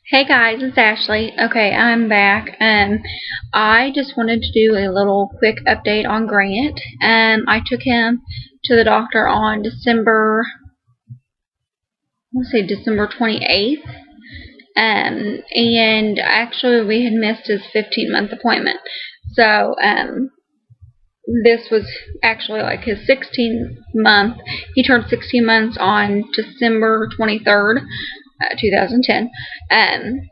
Hey guys, it's Ashley. Okay, I'm back. I just wanted to do a little quick update on Grant. I took him to the doctor on December 28th. And actually we had missed his 15-month appointment. So, this was actually like his 16th month. He turned 16 months on December 23rd, 2010. And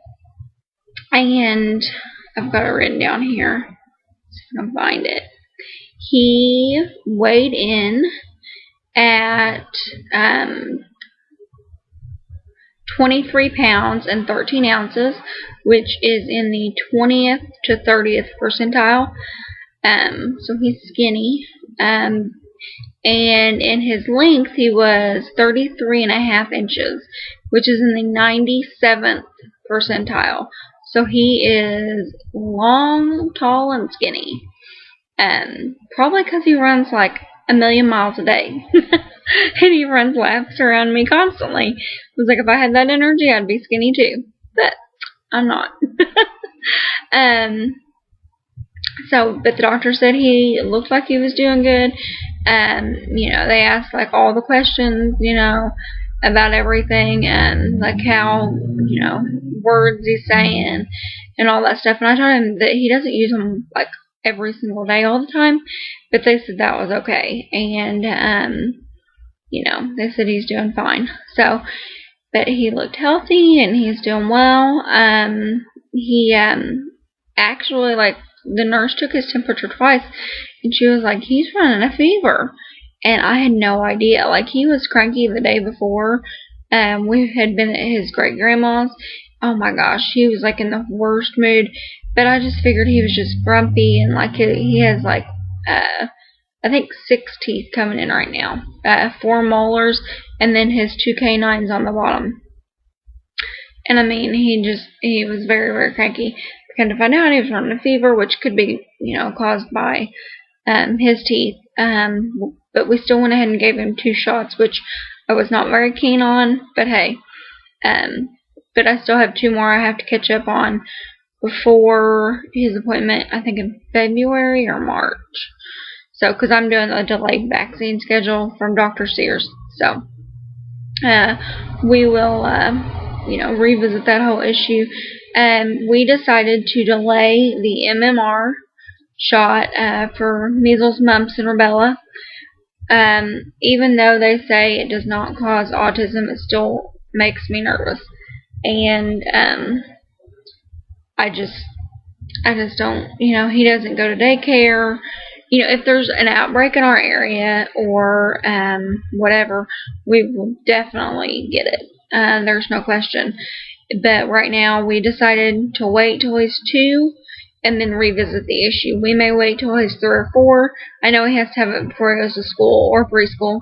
I've got it written down here. See if I can find it. He weighed in at 23 pounds and 13 ounces, which is in the 20th to 30th percentile. So he's skinny. And in his length, he was 33.5 inches, which is in the 97th percentile. So he is long, tall, and skinny. Probably because he runs like 1,000,000 miles a day. And he runs laps around me constantly. I was like, if I had that energy, I'd be skinny too. But I'm not. But the doctor said he looked like he was doing good. They asked like all the questions, about everything and like how, words he's saying and all that stuff. And I told him that he doesn't use them like every single day all the time, but they said that was okay. And, they said he's doing fine. So, but he looked healthy and he's doing well. He actually, like, the nurse took his temperature twice, and she was like, he's running a fever. And I had no idea. Like, he was cranky the day before. We had been at his great-grandma's. Oh my gosh, he was like in the worst mood. But I just figured he was just grumpy, and like he has like, I think 6 teeth coming in right now. 4 molars, and then his 2 canines on the bottom. And I mean, he was very, very cranky. Kind of find out he was running a fever, which could be, caused by his teeth. But we still went ahead and gave him 2 shots, which I was not very keen on. But hey, but I still have 2 more I have to catch up on before his appointment. I think in February or March. So, because I'm doing a delayed vaccine schedule from Dr. Sears. So, we will, revisit that whole issue. We decided to delay the MMR shot for measles, mumps, and rubella. Even though they say it does not cause autism, it still makes me nervous. And I just don't, he doesn't go to daycare. If there's an outbreak in our area or whatever, we will definitely get it. There's no question. But right now, we decided to wait till he's 2 and then revisit the issue. We may wait till he's 3 or 4. I know he has to have it before he goes to school or preschool.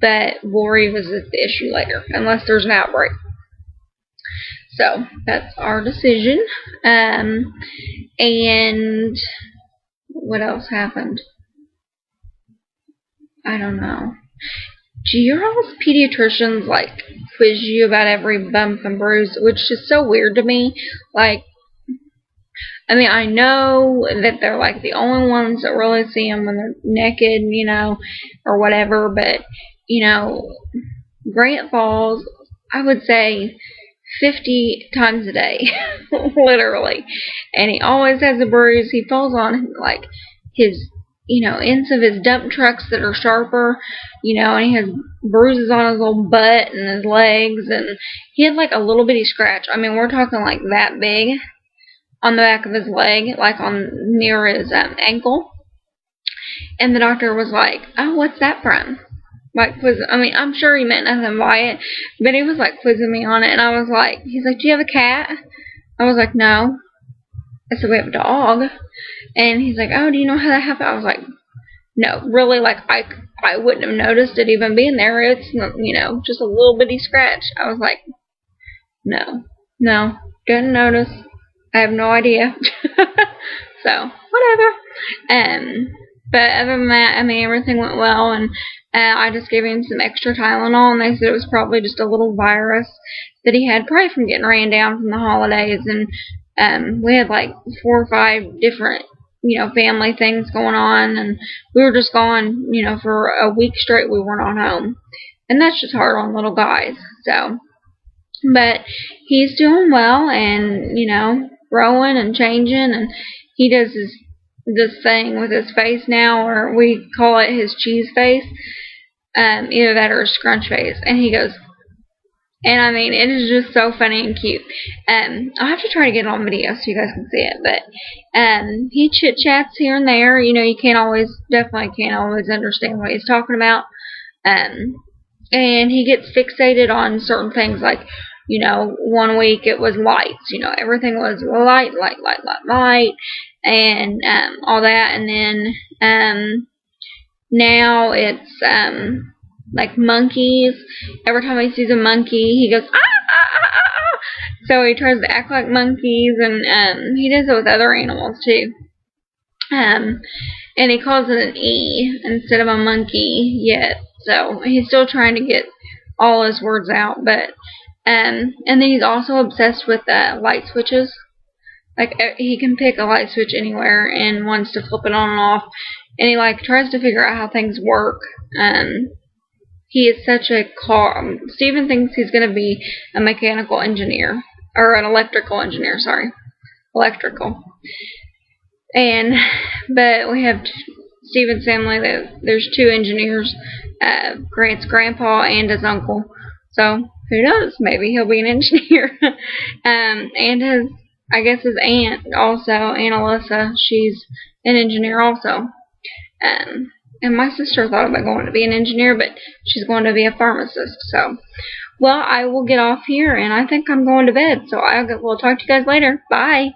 But we'll revisit the issue later, unless there's an outbreak. So, that's our decision. And what else happened? I don't know. Do your all's pediatricians, like, quiz you about every bump and bruise, which is so weird to me? Like, I mean, I know that they're, like, the only ones that really see them when they're naked, or whatever, but, Grant falls, I would say, 50 times a day, literally, and he always has a bruise. He falls on, like, his, ends of his dump trucks that are sharper, and he has bruises on his little butt and his legs, and he had, like, a little bitty scratch. I mean, we're talking, like, that big on the back of his leg, like, near his ankle, and the doctor was like, oh, what's that from? Like, I'm sure he meant nothing by it, but he was, like, quizzing me on it, and I was like, he's like, do you have a cat? I was like, no. I said, we have a dog. And he's like, oh, do you know how that happened? I was like, no, really, like, I wouldn't have noticed it even being there. It's, just a little bitty scratch. I was like, no, didn't notice. I have no idea. So, whatever. But other than that, I mean, everything went well, and I just gave him some extra Tylenol, and they said it was probably just a little virus that he had, probably from getting ran down from the holidays. And we had like 4 or 5 different, family things going on, and we were just gone, for a week straight. We weren't on home, and that's just hard on little guys. So, but he's doing well, and growing and changing, and he does this thing with his face now, or we call it his cheese face, either that or his scrunch face, and he goes. And I mean, it is just so funny and cute. I'll have to try to get it on video so you guys can see it. But he chit chats here and there. You definitely can't always understand what he's talking about. And he gets fixated on certain things, like, 1 week it was lights. Everything was light, and all that. And then now it's like monkeys. Every time he sees a monkey, he goes, ah, ah, ah, ah, ah. So he tries to act like monkeys, and he does it with other animals too. And he calls it an E instead of a monkey yet. So he's still trying to get all his words out. But and then he's also obsessed with light switches. Like, he can pick a light switch anywhere and wants to flip it on and off. And he tries to figure out how things work. He is such a Steven thinks he's going to be a mechanical engineer, or an electrical engineer, sorry. Electrical. But we have Steven's family, there's 2 engineers, Grant's grandpa and his uncle. So, who knows, maybe he'll be an engineer. And his aunt also, Aunt Alyssa, she's an engineer also. And my sister thought about going to be an engineer, but she's going to be a pharmacist. So, well, I will get off here, and I think I'm going to bed. So we'll talk to you guys later. Bye.